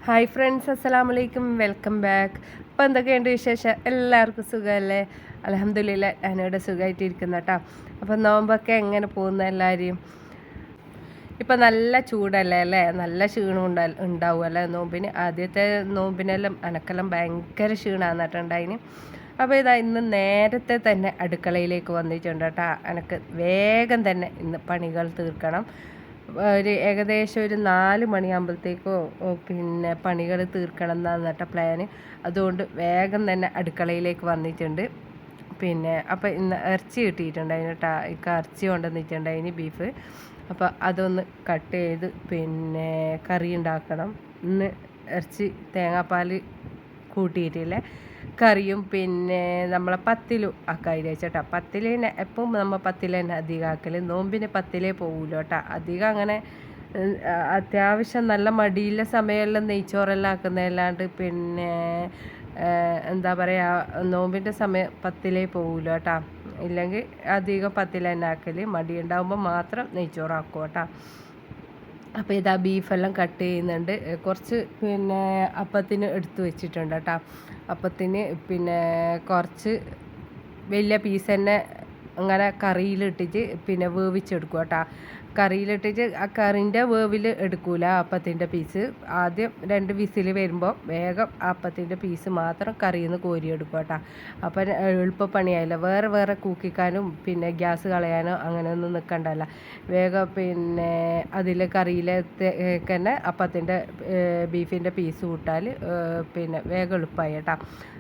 Hi friends, അസ്സലാമു അലൈക്കും, welcome back. അപ്പോൾ എന്തൊക്കെയുണ്ട് വിശേഷം? എല്ലാവർക്കും സുഖമല്ലേ? അൽഹംദുലില്ലാ, ഞാനിവിടെ സുഖമായിട്ടിരിക്കുന്നു കേട്ടോ. അപ്പോൾ നോമ്പൊക്കെ എങ്ങനെ പോകുന്നു എല്ലാവരെയും? ഇപ്പം നല്ല ചൂടല്ലേ അല്ലേ? നല്ല ക്ഷീണം ഉണ്ടാവുമല്ലേ നോമ്പിന്? ആദ്യത്തെ നോമ്പിനെല്ലാം എനക്കെല്ലാം ഭയങ്കര ക്ഷീണമാണ് കേട്ടോ. അപ്പോൾ ഇതാ ഇന്ന് നേരത്തെ തന്നെ അടുക്കളയിലേക്ക് വന്നിട്ടുണ്ട് കേട്ടോ. എനിക്ക് വേഗം തന്നെ ഇന്ന് പണികൾ തീർക്കണം. ഏകദേശം ഒരു 4 മണിയാകുമ്പോഴത്തേക്കോ പിന്നെ പണികൾ തീർക്കണം എന്നാണ് കേട്ടോ പ്ലാന്. അതുകൊണ്ട് വേഗം തന്നെ അടുക്കളയിലേക്ക് വന്നിട്ടുണ്ട്. അപ്പോൾ ഇന്ന് ഇറച്ചി കിട്ടിയിട്ടുണ്ടായിന് കേട്ടോ. ഇറച്ചി കൊണ്ടുവന്നിട്ടുണ്ടായിന്, ബീഫ്. അപ്പോൾ അതൊന്ന് കട്ട് ചെയ്ത് കറി ഉണ്ടാക്കണം. ഇന്ന് ഇറച്ചി തേങ്ങാപ്പാൽ കൂട്ടിയിട്ടില്ലേ, കറിയും നമ്മളെ പത്തിലും ആക്കാൻ വെച്ചോട്ടോ. പത്തിലേനെ എപ്പം നമ്മൾ പത്തിലേനെ അധികം ആക്കൽ, നോമ്പിന് പത്തിലേ പോകൂല കേട്ടോ. അധികം അങ്ങനെ അത്യാവശ്യം നല്ല മടിയുള്ള സമയമെല്ലാം നെയ്ച്ചോറെല്ലാം ആക്കുന്നതല്ലാണ്ട് എന്താ പറയുക, നോമ്പിൻ്റെ സമയം പത്തിലേ പോകൂല കേട്ടോ. ഇല്ലെങ്കിൽ അധികം പത്തിലേനെ ആക്കൽ, മടി ഉണ്ടാകുമ്പോൾ മാത്രം നെയ്ച്ചോറാക്കും കേട്ടോ. അപ്പോൾ ഇതാ ബീഫെല്ലാം കട്ട് ചെയ്യുന്നുണ്ട്. കുറച്ച് അപ്പത്തിന് എടുത്ത് വെച്ചിട്ടുണ്ട് കേട്ടോ. അപ്പത്തിന് കുറച്ച് വലിയ പീസ് തന്നെ അങ്ങനെ കറിയിലിട്ടിട്ട് വേവിച്ചെടുക്കും കേട്ടോ. കറിയിലിട്ടിട്ട് ആ കറിൻ്റെ വേവിൽ എടുക്കൂല അപ്പത്തിൻ്റെ പീസ്. ആദ്യം 2 വിസിൽ വരുമ്പോൾ വേഗം അപ്പത്തിൻ്റെ പീസ് മാത്രം കറിയിൽ നിന്ന് കോരിയെടുക്കും കേട്ടോ. അപ്പം എളുപ്പപ്പണിയായില്ല. വേറെ കൂക്കിക്കാനും ഗ്യാസ് കളയാനോ അങ്ങനെയൊന്നും നിൽക്കണ്ടല്ല. വേഗം അതിൽ കറിയിലേക്ക് തന്നെ അപ്പത്തിൻ്റെ ബീഫിൻ്റെ പീസ് കൂട്ടാൽ വേഗം എളുപ്പമായി കേട്ടോ.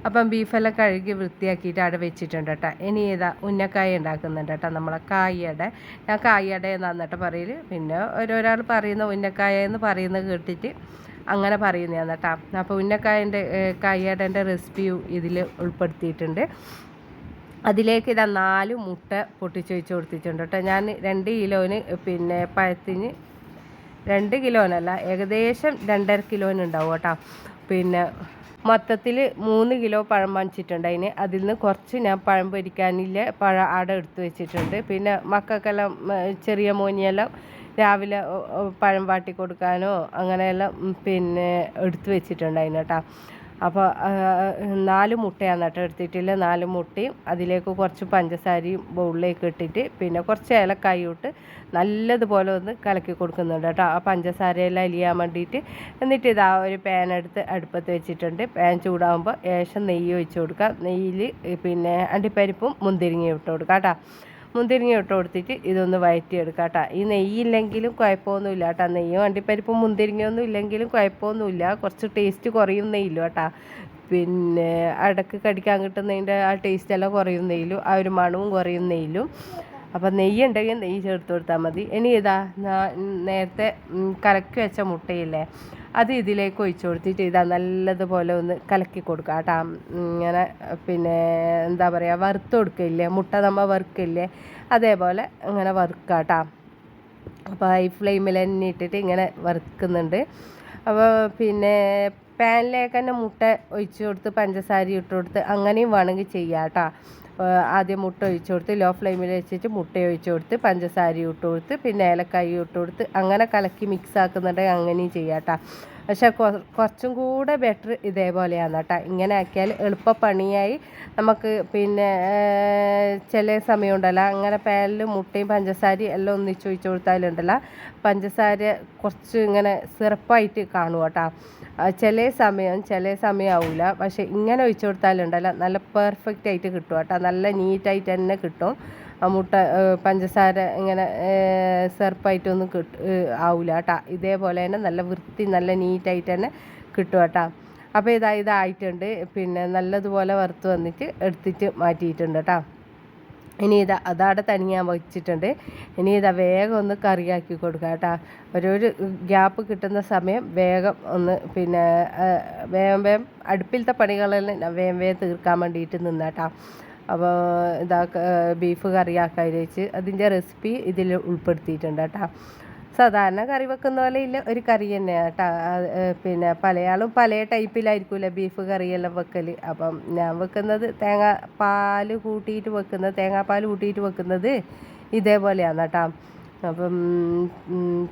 അപ്പം ബീഫെല്ലാം കഴുകി വൃത്തിയാക്കിയിട്ട് അവിടെ വെച്ചിട്ടുണ്ട് കേട്ടോ. ഇനി ഇതാ ഉന്നക്കായ ഉണ്ടാക്കുന്നുണ്ട് കേട്ടോ. നമ്മളെ കായയുടെ, ഞാൻ കായയുടെ എന്നാണ് കേട്ടോ പറയൽ. ഒരാൾ പറയുന്ന ഉന്നക്കായ എന്ന് പറയുന്നത് കേട്ടിട്ട് അങ്ങനെ പറയുന്നതാണ് കേട്ടോ. അപ്പോൾ ഉന്നക്കായൻ്റെ കായയുടെ റെസിപ്പിയും ഇതിൽ ഉൾപ്പെടുത്തിയിട്ടുണ്ട്. അതിലേക്ക് ഇതാ 4 മുട്ട പൊട്ടിച്ച് വെച്ച് കൊടുത്തിട്ടുണ്ട് കേട്ടോ. ഞാൻ 2 കിലോന് പഴത്തിന് 2 കിലോനല്ല, ഏകദേശം 2.5 കിലോന് ഉണ്ടാവും കേട്ടോ. മൊത്തത്തിൽ 3 കിലോ പഴം വാങ്ങിച്ചിട്ടുണ്ട്. അതിൽ നിന്ന് കുറച്ച് ഞാൻ പഴം പൊരിക്കാനില്ല പഴം ആടെ എടുത്ത് വെച്ചിട്ടുണ്ട്. മക്കൾക്കെല്ലാം ചെറിയ മോനിയെല്ലാം രാവിലെ പഴം വാട്ടി കൊടുക്കാനോ അങ്ങനെയെല്ലാം എടുത്ത് വെച്ചിട്ടുണ്ടായിരുന്നു കേട്ടോ. അപ്പോൾ 4 മുട്ടയാണ് കേട്ടോ എടുത്തിട്ടില്ല. 4 മുട്ടയും അതിലേക്ക് കുറച്ച് പഞ്ചസാരയും ബൗളിലേക്ക് ഇട്ടിട്ട് കുറച്ച് ഏലക്കായും ഇട്ട് നല്ലതുപോലെ ഒന്ന് കലക്കി കൊടുക്കുന്നുണ്ട് കേട്ടോ, ആ പഞ്ചസാരയെല്ലാം അലിയാൻ വേണ്ടിയിട്ട്. എന്നിട്ട് ഇതാ ഒരു പാൻ എടുത്ത് അടുപ്പത്ത് വെച്ചിട്ടുണ്ട്. പാൻ ചൂടാകുമ്പോൾ ഏകദേശം നെയ്യ് ഒഴിച്ച് കൊടുക്കുക. നെയ്യിൽ അണ്ടിപ്പരിപ്പും മുന്തിരിങ്ങയും ഇട്ട് കൊടുക്കുക കേട്ടോ. മുന്തിരിങ്ങ ഇട്ട് കൊടുത്തിട്ട് ഇതൊന്ന് വഴറ്റിയെടുക്കുക കേട്ടോ. ഈ നെയ്യില്ലെങ്കിലും കുഴപ്പമൊന്നുമില്ല കേട്ടോ. നെയ്യും അണ്ടിപ്പരിപ്പും മുന്തിരിങ്ങയൊന്നും ഇല്ലെങ്കിലും കുഴപ്പമൊന്നുമില്ല. കുറച്ച് ടേസ്റ്റ് കുറയുന്നേയില്ല കേട്ടോ. അടക്ക് കടിക്കാൻ കിട്ടുന്നതിൻ്റെ ആ ടേസ്റ്റെല്ലാം കുറയുന്നേയിലും ആ ഒരു മണവും കുറയുന്നേയിലും. അപ്പം നെയ്യ് ഉണ്ടെങ്കിൽ നെയ്യ് ചേർത്ത് കൊടുത്താൽ മതി. ഇനി ഇതാ നേരത്തെ കലക്കി വെച്ച മുട്ടയില്ലേ, അത് ഇതിലേക്ക് ഒഴിച്ചു കൊടുത്തിട്ട് ഇതാ നല്ലതുപോലെ ഒന്ന് കലക്കി കൊടുക്കുക കേട്ടോ. ഇങ്ങനെ എന്താ പറയുക, വറുത്ത് കൊടുക്കില്ലേ, മുട്ട നമ്മൾ വറുക്കില്ലേ, അതേപോലെ ഇങ്ങനെ വറുക്കുക കേട്ടോ. അപ്പോൾ ഹൈ ഫ്ലെയിമിൽ തന്നെ ഇട്ടിട്ട് ഇങ്ങനെ വറുക്കുന്നുണ്ട്. അപ്പോൾ പാനിലേക്ക് തന്നെ മുട്ട ഒഴിച്ച് കൊടുത്ത് പഞ്ചസാര ഇട്ട് കൊടുത്ത് അങ്ങനെയും വേണമെങ്കിൽ ചെയ്യാം കേട്ടോ. ആദ്യം മുട്ട ഒഴിച്ച് കൊടുത്ത് ലോ ഫ്ലെയിമിൽ വെച്ചിട്ട് മുട്ട ഒഴിച്ച് കൊടുത്ത് പഞ്ചസാര ഇട്ട് കൊടുത്ത് ഏലക്കായി ഇട്ട് കൊടുത്ത് അങ്ങനെ കലക്കി മിക്സ് ആക്കുന്നുണ്ടെങ്കിൽ അങ്ങനെയും ചെയ്യാം കേട്ടോ. പക്ഷേ കുറച്ചും കൂടെ ബെറ്റർ ഇതേപോലെയാണ് കേട്ടോ. ഇങ്ങനെ ആക്കിയാൽ എളുപ്പപ്പണിയായി നമുക്ക്. ചില സമയം ഉണ്ടല്ലോ അങ്ങനെ പാനിൽ മുട്ടയും പഞ്ചസാരയും എല്ലാം ഒന്നിച്ച് ഒഴിച്ച് കൊടുത്താലുണ്ടല്ലോ പഞ്ചസാര കുറച്ച് ഇങ്ങനെ സിറപ്പായിട്ട് കാണും കേട്ടോ. ചില സമയം ആവില്ല. പക്ഷേ ഇങ്ങനെ ഒഴിച്ച് കൊടുത്താലുണ്ടല്ലോ നല്ല പെർഫെക്റ്റ് ആയിട്ട് കിട്ടും കേട്ടോ. നല്ല നീറ്റായിട്ട് തന്നെ കിട്ടും. മുട്ട പഞ്ചസാര ഇങ്ങനെ സെർപ്പായിട്ടൊന്നും ആവില്ല കേട്ടോ. ഇതേപോലെ തന്നെ നല്ല വൃത്തി നല്ല നീറ്റായിട്ട് തന്നെ കിട്ടും കേട്ടോ. അപ്പോൾ ഇതായിട്ടുണ്ട്. നല്ലതുപോലെ വറുത്ത് വന്നിട്ട് എടുത്തിട്ട് മാറ്റിയിട്ടുണ്ട് കേട്ടോ. ഇനി അതവിടെ തനിയാൻ വെച്ചിട്ടുണ്ട്. ഇനി വേഗം ഒന്ന് കറിയാക്കി കൊടുക്കുക കേട്ടോ. ഒരു ഗ്യാപ്പ് കിട്ടുന്ന സമയം വേഗം ഒന്ന് വേഗം അടുപ്പിലത്തെ പണികളെല്ലാം വേഗം തീർക്കാൻ വേണ്ടിയിട്ട് നിന്നാട്ടോ. അപ്പോൾ ബീഫ് കറിയാക്കാൻ വെച്ച് അതിൻ്റെ റെസിപ്പി ഇതിൽ ഉൾപ്പെടുത്തിയിട്ടുണ്ട് കേട്ടോ. സാധാരണ കറി വെക്കുന്ന പോലെ ഇല്ല, ഒരു കറി തന്നെയാണ് കേട്ടോ. പലയാളും പല ടൈപ്പിലായിരിക്കുമല്ലോ ബീഫ് കറിയെല്ലാം വെക്കൽ. അപ്പം ഞാൻ വെക്കുന്നത് തേങ്ങാപ്പാൽ കൂട്ടിയിട്ട് വെക്കുന്നത് ഇതേപോലെയാണ് കേട്ടോ. അപ്പം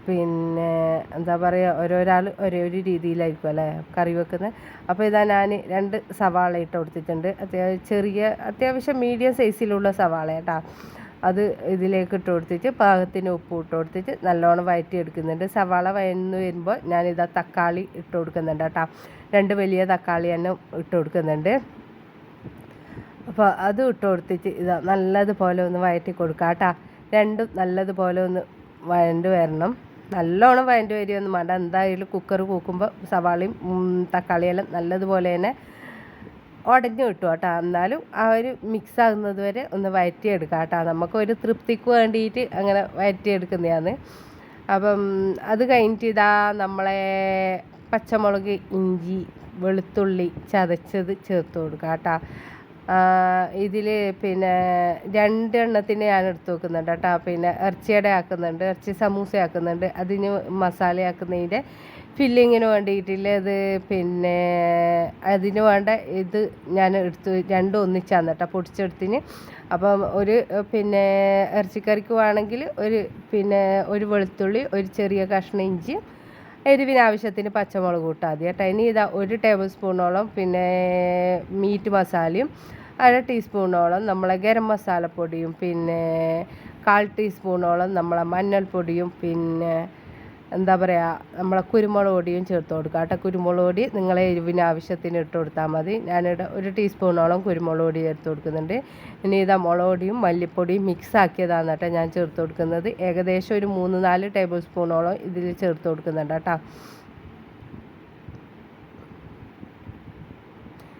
പിന്നെ എന്താ പറയുക, ഓരോരാൾ ഒരേ ഒരു രീതിയിലായിരിക്കും അല്ലേ കറി വെക്കുന്നത്. അപ്പോൾ ഇതാ ഞാൻ 2 സവാള ഇട്ട് കൊടുത്തിട്ടുണ്ട്. അത്യാവശ്യം മീഡിയം സൈസിലുള്ള സവാള കേട്ടോ. അത് ഇതിലേക്ക് ഇട്ട് കൊടുത്തിട്ട് പാകത്തിന് ഉപ്പ് ഇട്ട് കൊടുത്തിട്ട് നല്ലോണം വഴറ്റി എടുക്കുന്നുണ്ട്. സവാള വഴന്ന് വരുമ്പോൾ ഞാനിതാ തക്കാളി ഇട്ട് കൊടുക്കുന്നുണ്ട് കേട്ടോ. 2 വലിയ തക്കാളി തന്നെ ഇട്ട് കൊടുക്കുന്നുണ്ട്. അപ്പോൾ അത് ഇട്ട് കൊടുത്തിട്ട് ഇതാ നല്ലതുപോലെ ഒന്ന് വഴറ്റി കൊടുക്കുക കേട്ടോ. രണ്ടും നല്ലതുപോലെ ഒന്ന് വഴണ്ട് വരണം. നല്ലോണം വഴണ്ട് വരുമൊന്നും വേണ്ട. എന്തായാലും കുക്കർ കൂക്കുമ്പോൾ സവാളയും തക്കാളിയെല്ലാം നല്ലതുപോലെ തന്നെ ഉടഞ്ഞു കിട്ടും കേട്ടോ. എന്നാലും ആ ഒരു മിക്സ് ആകുന്നത് വരെ ഒന്ന് വഴറ്റിയെടുക്കാം കേട്ടോ. നമുക്കൊരു തൃപ്തിക്ക് വേണ്ടിയിട്ട് അങ്ങനെ വഴറ്റിയെടുക്കുന്നതാണ്. അപ്പം അത് കഴിഞ്ഞിട്ട് ഇതാ നമ്മളെ പച്ചമുളക്, ഇഞ്ചി, വെളുത്തുള്ളി ചതച്ചത് ചേർത്ത് കൊടുക്കാം കേട്ടോ. ഇതിൽ പിന്നെ 2 എണ്ണത്തിന് ഞാൻ എടുത്ത് വെക്കുന്നുണ്ട് കേട്ടോ. പിന്നെ ഇറച്ചിയുടെ ആക്കുന്നുണ്ട്, ഇറച്ചി സമൂസ ആക്കുന്നുണ്ട്. അതിന് മസാല ആക്കുന്നതിൻ്റെ ഫില്ലിങ്ങിന് വേണ്ടിയിട്ടില്ല ഇത്. പിന്നെ അതിന് വേണ്ട ഇത് ഞാൻ എടുത്ത് 2 ഒന്നിച്ചാന്ന് കേട്ടോ പൊടിച്ചെടുത്തിന്. അപ്പം പിന്നെ ഇറച്ചിക്കറിക്ക് വേണമെങ്കിൽ ഒരു വെളുത്തുള്ളി, ഒരു ചെറിയ കഷ്ണം ഇഞ്ചി, എരിവിന് ആവശ്യത്തിന് പച്ചമുളക് കൂട്ടാൽ മതി കേട്ടോ. ഇനി ഇതാ 1 ടേബിൾ സ്പൂണോളം പിന്നെ മീറ്റ് മസാലയും, 1/2 ടീസ്പൂണോളം നമ്മളെ ഗരം മസാലപ്പൊടിയും, പിന്നെ 1/4 ടീസ്പൂണോളം നമ്മളെ മഞ്ഞൾപ്പൊടിയും, പിന്നെ എന്താ പറയുക നമ്മളെ കുരുമുളക് പൊടിയും ചേർത്ത് കൊടുക്കുക കേട്ടോ. കുരുമുളക് പൊടി നിങ്ങളെ എരിവിന് ആവശ്യത്തിന് ഇട്ട് കൊടുത്താൽ മതി. ഞാനിവിടെ 1 ടീസ്പൂണോളം കുരുമുളക് പൊടി ചേർത്ത് കൊടുക്കുന്നുണ്ട്. ഇനി ഇതാ മുളക് പൊടിയും മല്ലിപ്പൊടിയും മിക്സ് ആക്കിയതാണ് കേട്ടോ ഞാൻ ചേർത്ത് കൊടുക്കുന്നത്. ഏകദേശം ഒരു 3-4 ടേബിൾ സ്പൂണോളം ഇതിൽ ചേർത്ത് കൊടുക്കുന്നുണ്ട് കേട്ടോ.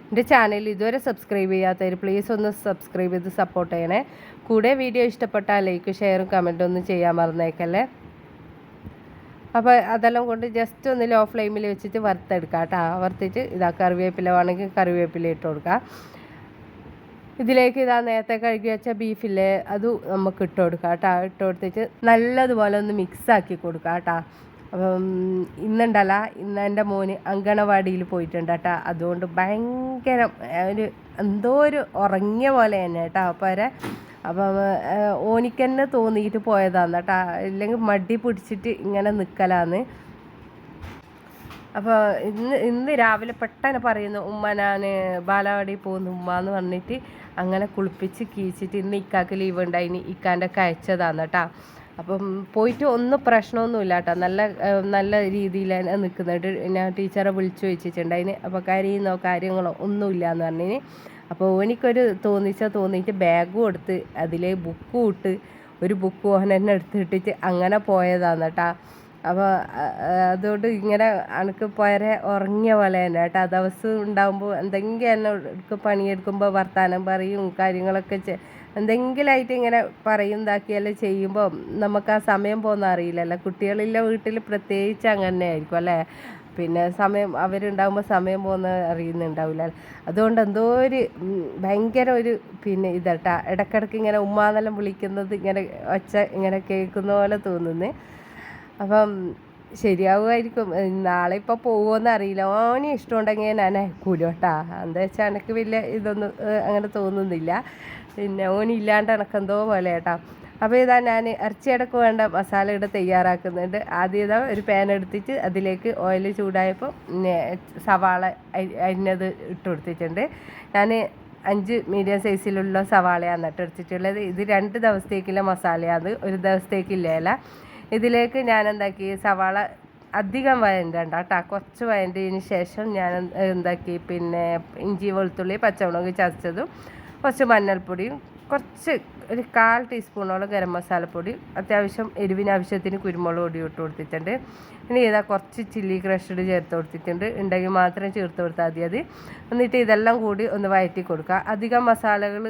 എൻ്റെ ചാനൽ ഇതുവരെ സബ്സ്ക്രൈബ് ചെയ്യാത്തവർ പ്ലീസ് ഒന്ന് സബ്സ്ക്രൈബ് ചെയ്ത് സപ്പോർട്ട് ചെയ്യണേ. കൂടെ വീഡിയോ ഇഷ്ടപ്പെട്ടാൽ ലൈക്ക്, ഷെയറും കമൻറ്റും ഒന്നും ചെയ്യാൻ മറന്നേക്കല്ലേ. അപ്പോൾ അതെല്ലാം കൊണ്ട് ജസ്റ്റ് ഒന്ന് ലോ ഫ്ലെയിമിൽ വെച്ചിട്ട് വറുത്തെടുക്കുക കേട്ടോ. വറുത്തിട്ട് ഇതാ കറിവേപ്പില വേണമെങ്കിൽ കറിവേപ്പില ഇട്ട് കൊടുക്കുക. ഇതിലേക്ക് ഇതാ നേരത്തെ കഴുകി വെച്ച ബീഫില്ലേ അത് നമുക്ക് ഇട്ട് കൊടുക്കുക കേട്ടോ. ഇട്ട് കൊടുത്തിട്ട് നല്ലതുപോലെ ഒന്ന് മിക്സാക്കി കൊടുക്കുക കേട്ടോ. അപ്പം ഇന്ന് എൻ്റെ മോന് അങ്കണവാടിയിൽ പോയിട്ടുണ്ട് കേട്ടോ. അതുകൊണ്ട് ഭയങ്കര എന്തോ ഒരു ഉറങ്ങിയ പോലെ തന്നെ കേട്ടോ. അപ്പം ഓനിക്ക് തന്നെ തോന്നിയിട്ട് പോയതാണ് കേട്ടോ. ഇല്ലെങ്കിൽ മടി പിടിച്ചിട്ട് ഇങ്ങനെ നിൽക്കലാന്ന്. അപ്പോൾ ഇന്ന് രാവിലെ പെട്ടെന്ന് പറയുന്നു, ഉമ്മ ഞാൻ ബാലവാടി പോകുന്നു ഉമ്മ എന്ന് പറഞ്ഞിട്ട് അങ്ങനെ കുളിപ്പിച്ച് കീച്ചിട്ട് ഇന്ന് ഇക്കാക്ക് ലീവ് ഉണ്ടായിന് ഇക്കാൻ്റെ അയച്ചതാണ് കേട്ടോ. അപ്പം പോയിട്ട് ഒന്നും പ്രശ്നമൊന്നുമില്ല കേട്ടോ. നല്ല രീതിയിലാണ് നിൽക്കുന്നുണ്ട്. ഞാൻ ടീച്ചറെ വിളിച്ചു വെച്ചിട്ടുണ്ടായിന്. അപ്പോൾ കാര്യങ്ങളോ ഒന്നുമില്ല എന്ന് പറഞ്ഞിന്. അപ്പോൾ എനിക്കൊരു തോന്നിയിട്ട് ബാഗും എടുത്ത് അതിൽ ബുക്കും ഇട്ട് ഒരു ബുക്ക് ഓൻ തന്നെ എടുത്തിട്ടിട്ട് അങ്ങനെ പോയതാണ് കേട്ടോ. അപ്പോൾ അതുകൊണ്ട് ഇങ്ങനെ അനക്ക് പോരെ ഉറങ്ങിയ പോലെ തന്നെ കേട്ടോ. ദിവസം ഉണ്ടാകുമ്പോൾ എന്തെങ്കിലും എന്നെ പണിയെടുക്കുമ്പോൾ വർത്താനം പറയും കാര്യങ്ങളൊക്കെ എന്തെങ്കിലുമായിട്ട് ഇങ്ങനെ പറയും ഇതാക്കിയെല്ലാം ചെയ്യുമ്പോൾ നമുക്ക് ആ സമയം പോകുന്ന അറിയില്ലല്ലോ. കുട്ടികളില്ല വീട്ടിൽ പ്രത്യേകിച്ച് അങ്ങനെ ആയിരിക്കും അല്ലേ. പിന്നെ അവരുണ്ടാകുമ്പോൾ സമയം പോകുന്ന അറിയുന്നുണ്ടാവില്ല. അതുകൊണ്ട് എന്തോ ഭയങ്കര പിന്നെ ഇതട്ടാ. ഇടയ്ക്കിടയ്ക്ക് ഇങ്ങനെ ഉമ്മാന്നെല്ലാം വിളിക്കുന്നത് ഇങ്ങനെ ഒച്ച ഇങ്ങനെ കേൾക്കുന്ന പോലെ തോന്നുന്നു. അപ്പം ശരിയാവുമായിരിക്കും. നാളെ ഇപ്പോൾ പോകുമോയെന്ന് അറിയില്ല. ഓന് ഇഷ്ടമുണ്ടെങ്കിൽ ഞാൻ അയക്കൂല കേട്ടാ. എന്താ വെച്ചാൽ എനിക്ക് വലിയ ഇതൊന്നും അങ്ങനെ തോന്നുന്നില്ല. പിന്നെ ഓനില്ലാണ്ട് എനക്കെന്തോ പോലെ കേട്ടോ. അപ്പോൾ ഇതാ ഞാൻ ഇറച്ചിയടക്ക് വേണ്ട മസാല ഇവിടെ തയ്യാറാക്കുന്നുണ്ട്. ആദ്യം ഇതാ ഒരു പാൻ എടുത്തിട്ട് അതിലേക്ക് ഓയിൽ ചൂടായപ്പോൾ സവാള അരിഞ്ഞത് ഇട്ട് കൊടുത്തിട്ടുണ്ട്. ഞാൻ 5 മീഡിയം സൈസിലുള്ള സവാളയാണ് ഇട്ടെടുത്തിട്ടുള്ളത്. ഇത് 2 ദിവസത്തേക്കുള്ള മസാലയാണ്, 1 ദിവസത്തേക്കില്ല. ഇതിലേക്ക് ഞാൻ എന്താക്കി സവാള അധികം വഴണ്ടണ്ട കേട്ടോ. കുറച്ച് വഴണ്ടതിന് ശേഷം ഞാൻ എന്താക്കി പിന്നെ ഇഞ്ചി, വെളുത്തുള്ളി, പച്ചമുളക് ചതച്ചതും, കുറച്ച് മഞ്ഞൾപ്പൊടിയും, കുറച്ച് ഒരു 1/4 ടീസ്പൂണോളം ഗരം മസാലപ്പൊടി, അത്യാവശ്യം എരിവിന് ആവശ്യത്തിന് കുരുമുളക് പൊടി ഇട്ട് കൊടുത്തിട്ടുണ്ട്. ഇനി ഇതാ കുറച്ച് ചില്ലി ക്രഷ്ഡ് ചേർത്ത് കൊടുത്തിട്ടുണ്ട്. ഉണ്ടെങ്കിൽ മാത്രം ചേർത്ത് കൊടുത്താൽ മതി അത്. എന്നിട്ട് ഇതെല്ലാം കൂടി ഒന്ന് വഴറ്റി കൊടുക്കുക. അധികം മസാലകൾ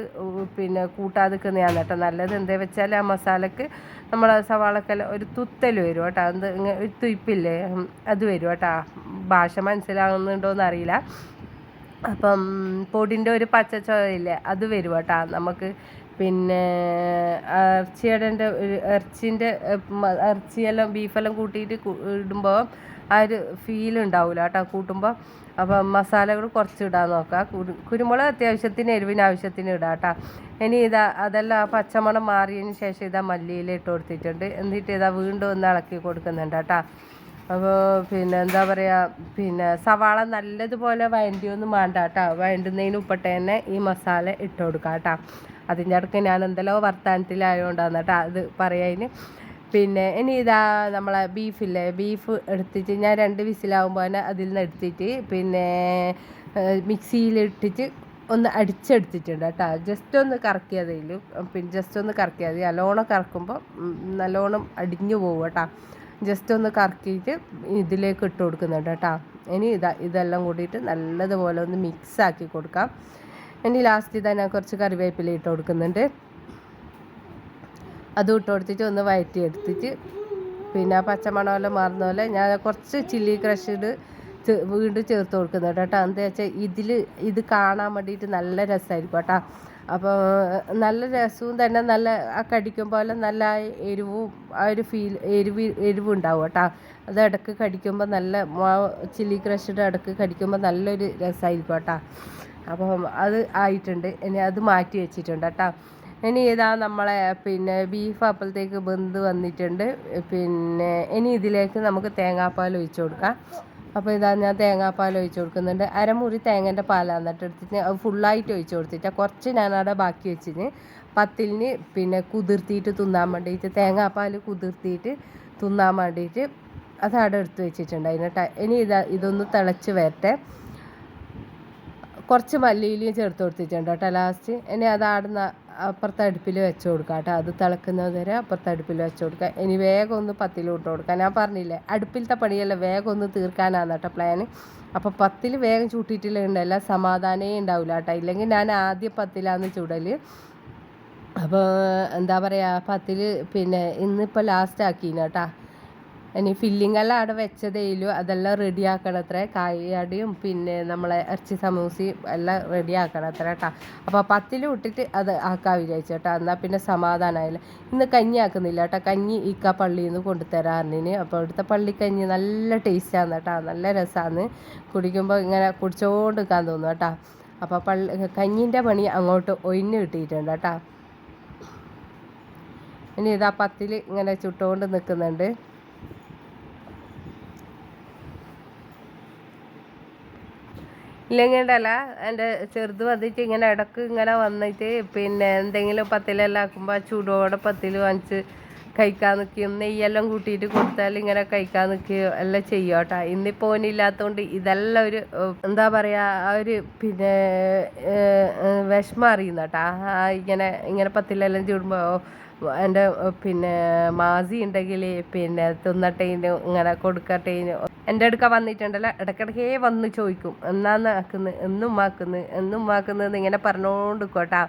പിന്നെ കൂട്ടാതിരിക്കുന്നതാണ് കേട്ടോ നല്ലത്. എന്താ വെച്ചാൽ ആ മസാലക്ക് നമ്മൾ സവാളക്കെല്ലാം ഒരു തുത്തൽ വരും കേട്ടോ. ഒരു തുയ്പ്പില്ലേ അത് വരും കേട്ടോ. ഭാഷ മനസ്സിലാകുന്നുണ്ടോയെന്ന് അറിയില്ല. അപ്പം പൊടിൻ്റെ ഒരു പച്ച ചുവയില്ലേ അത് വരും കേട്ടോ നമുക്ക്. പിന്നെ ഇറച്ചിയെല്ലാം ബീഫെല്ലാം കൂട്ടിയിട്ട് ഇടുമ്പോൾ ആ ഒരു ഫീൽ ഉണ്ടാവില്ല കേട്ടോ കൂട്ടുമ്പോൾ. അപ്പം മസാലകൾ കുറച്ച് ഇടാൻ നോക്കുക. കുരുമുളക് അത്യാവശ്യത്തിന് എരിവിന് ആവശ്യത്തിന് ഇടാം കേട്ടോ. ഇനി ഇതാ അതെല്ലാം പച്ചമണം മാറിയതിന് ശേഷം ഇതാ മല്ലിയില ഇട്ട് കൊടുത്തിട്ടുണ്ട്. എന്നിട്ട് ഇതാ വീണ്ടും ഒന്ന് ഇളക്കി കൊടുക്കുന്നുണ്ട് കേട്ടോ. അപ്പോൾ പിന്നെ എന്താ പറയുക, സവാള നല്ലതുപോലെ വഴണ്ടിയൊന്നും വേണ്ട കേട്ടോ. വഴണ്ടുന്നതിന് ഉപ്പിട്ട് തന്നെ ഈ മസാല ഇട്ട് കൊടുക്കാം കേട്ടോ. അതിൻ്റെ ഇടയ്ക്ക് ഞാൻ എന്തെല്ലോ വർത്താനത്തിലായതുകൊണ്ടാണ് കേട്ടോ അത് പറയാന്. ഇനി ഇതാ നമ്മളെ ബീഫ് എടുത്തിട്ട് ഞാൻ 2 വിസിലാവുമ്പോൾ തന്നെ അതിൽ നിന്ന് എടുത്തിട്ട് മിക്സിയിലിട്ടിട്ട് ഒന്ന് അടിച്ചെടുത്തിട്ടുണ്ട് കേട്ടോ. ജസ്റ്റ് ഒന്ന് കറക്കിയതിലും ജസ്റ്റ് ഒന്ന് കറക്കിയാൽ മതി. നല്ലോണം കറക്കുമ്പോൾ നല്ലോണം അടിഞ്ഞു പോകും കേട്ടോ. ജസ്റ്റ് ഒന്ന് കറക്കിയിട്ട് ഇതിലേക്ക് ഇട്ട് കൊടുക്കുന്നുണ്ട് കേട്ടോ. ഇനി ഇതെല്ലാം കൂടിയിട്ട് നല്ലതുപോലെ ഒന്ന് മിക്സാക്കി കൊടുക്കാം. ഇനി ലാസ്റ്റ് ഞാൻ കുറച്ച് കറിവേപ്പില ഇട്ട് കൊടുക്കുന്നുണ്ട്. അതും ഇട്ട് കൊടുത്തിട്ട് ഒന്ന് വഴറ്റി എടുത്തിട്ട് ആ പച്ചമണമെല്ലാം മാറുന്ന പോലെ ഞാൻ കുറച്ച് ചില്ലി ക്രഷ്ഡ് വീണ്ടും ചേർത്ത് കൊടുക്കുന്നുണ്ട് കേട്ടോ. എന്താ വെച്ചാൽ ഇത് കാണാൻ വേണ്ടിയിട്ട് നല്ല രസമായിരിക്കും കേട്ടോ. അപ്പോൾ നല്ല രസവും തന്നെ നല്ല കടിക്കുമ്പോൾ നല്ല എരിവും ആ ഒരു എരിവുണ്ടാവും കേട്ടോ. അത് ഇടയ്ക്ക് കടിക്കുമ്പോൾ നല്ല ചില്ലി ക്രഷ്ഡ് ഇടയ്ക്ക് കടിക്കുമ്പോൾ നല്ലൊരു രസമായിരിക്കും കേട്ടോ. അപ്പം അത് ആയിട്ടുണ്ട്. ഇനി അത് മാറ്റി വെച്ചിട്ടുണ്ട് കേട്ടോ. ഇനി ഇതാ നമ്മളെ ബീഫ് അപ്പോഴത്തേക്ക് വെന്ത് വന്നിട്ടുണ്ട്. ഇനി ഇതിലേക്ക് നമുക്ക് തേങ്ങാപ്പാൽ ഒഴിച്ച് കൊടുക്കാം. അപ്പോൾ ഇതാ ഞാൻ തേങ്ങാപ്പാൽ ഒഴിച്ച് കൊടുക്കുന്നുണ്ട്. അരമുറി തേങ്ങേൻ്റെ പാലാണ് എന്നിട്ട് എടുത്തിട്ട് അത് ഫുള്ളായിട്ട് ഒഴിച്ച് കൊടുത്തിട്ട് കുറച്ച് ഞാനവിടെ ബാക്കി വെച്ചിന് പത്തിലിന് കുതിർത്തിയിട്ട് തിന്നാൻ വേണ്ടിയിട്ട്, തേങ്ങാപ്പാൽ കുതിർത്തിയിട്ട് തിന്നാൻ വേണ്ടിയിട്ട് അത് അവിടെ എടുത്ത് വെച്ചിട്ടുണ്ട്. ഇനി ഇതൊന്ന് തിളച്ച് വരട്ടെ. കുറച്ച് മല്ലിയിലയും ചേർത്ത് കൊടുത്തിട്ടുണ്ട് കേട്ടോ ലാസ്റ്റ്. ഇനി അത് ആടുന്ന അപ്പുറത്തെ അടുപ്പിൽ വെച്ച് കൊടുക്കുക കേട്ടോ. അത് തിളക്കുന്നത് വരെ അപ്പുറത്തെ അടുപ്പിൽ വെച്ച് കൊടുക്കുക. ഇനി വേഗം ഒന്ന് പത്തിലോട്ട് കൊടുക്കുക. ഞാൻ പറഞ്ഞില്ലേ അടുപ്പിലത്തെ പണിയല്ല വേഗം ഒന്ന് തീർക്കാനാണ് കേട്ടോ പ്ലാന്. അപ്പോൾ പത്തിൽ വേഗം ചൂട്ടിയിട്ടുണ്ടല്ല സമാധാനമേ ഉണ്ടാവില്ല കേട്ടോ. ഇല്ലെങ്കിൽ ഞാൻ ആദ്യം പത്തിലാന്ന് ചൂടൽ. അപ്പോൾ എന്താ പറയുക, പത്തിൽ ഇന്നിപ്പോൾ ലാസ്റ്റ് ആക്കീന് കേട്ടോ. ഇനി ഫില്ലിങ്ങെല്ലാം അവിടെ വെച്ചതേലും അതെല്ലാം റെഡിയാക്കണം അത്ര. കായടിയും നമ്മളെ ഇറച്ചി സമൂസയും എല്ലാം റെഡിയാക്കണം അത്ര കേട്ടോ. അപ്പോൾ 10 ഇട്ടിട്ട് അത് ആക്കാൻ വിചാരിച്ചു കേട്ടോ. എന്നാൽ സമാധാനമായില്ല. ഇന്ന് കഞ്ഞി ആക്കുന്നില്ല കേട്ടോ. കഞ്ഞി പള്ളിയിൽ നിന്ന് കൊണ്ടുതരാറിന്. അപ്പോൾ ഇവിടുത്തെ പള്ളിക്കഞ്ഞി നല്ല ടേസ്റ്റാണ് കേട്ടോ. നല്ല രസമാണ് കുടിക്കുമ്പോൾ ഇങ്ങനെ കുടിച്ചോണ്ട് നിൽക്കാൻ തോന്നും കേട്ടോ. അപ്പോൾ കഞ്ഞീൻ്റെ പണി അങ്ങോട്ട് ഒഴിഞ്ഞ് കിട്ടിയിട്ടുണ്ട് കേട്ടോ. ഇനി ഇതാ 10 ഇങ്ങനെ ചുട്ടുകൊണ്ട് നിൽക്കുന്നുണ്ട്. ഇല്ലെങ്കിൽ ഉണ്ടല്ല എൻ്റെ ചെറുത് വന്നിട്ട് ഇങ്ങനെ ഇടയ്ക്ക് ഇങ്ങനെ വന്നിട്ട് എന്തെങ്കിലും പത്തിലെല്ലാം ആക്കുമ്പോൾ ചൂടോടെ 10 വാങ്ങിച്ച് കഴിക്കാൻ നിൽക്കും. നെയ്യെല്ലാം കൂട്ടിയിട്ട് കൊടുത്താൽ ഇങ്ങനെ കഴിക്കാൻ നിൽക്കുകയോ എല്ലാം ചെയ്യും കേട്ടോ. ഇന്നിപ്പോൾ ഓനില്ലാത്തതുകൊണ്ട് ഇതെല്ലാം ഒരു എന്താ പറയുക ആ ഒരു വിഷമം അറിയുന്ന കേട്ടോ. ഇങ്ങനെ പത്തിലെല്ലാം ചൂടുമ്പോൾ എൻ്റെ മാസി ഉണ്ടെങ്കിൽ തിന്നട്ടേന് ഇങ്ങനെ കൊടുക്കട്ടേന് എൻ്റെ അടുക്ക വന്നിട്ടുണ്ടല്ലോ. ഇടയ്ക്കിടയ്ക്കേ വന്ന് ചോദിക്കും എന്നാന്ന് ആക്കുന്നത്, എന്നും ആക്കുന്നത് ഇങ്ങനെ പറഞ്ഞുകൊണ്ട് കേട്ടാ.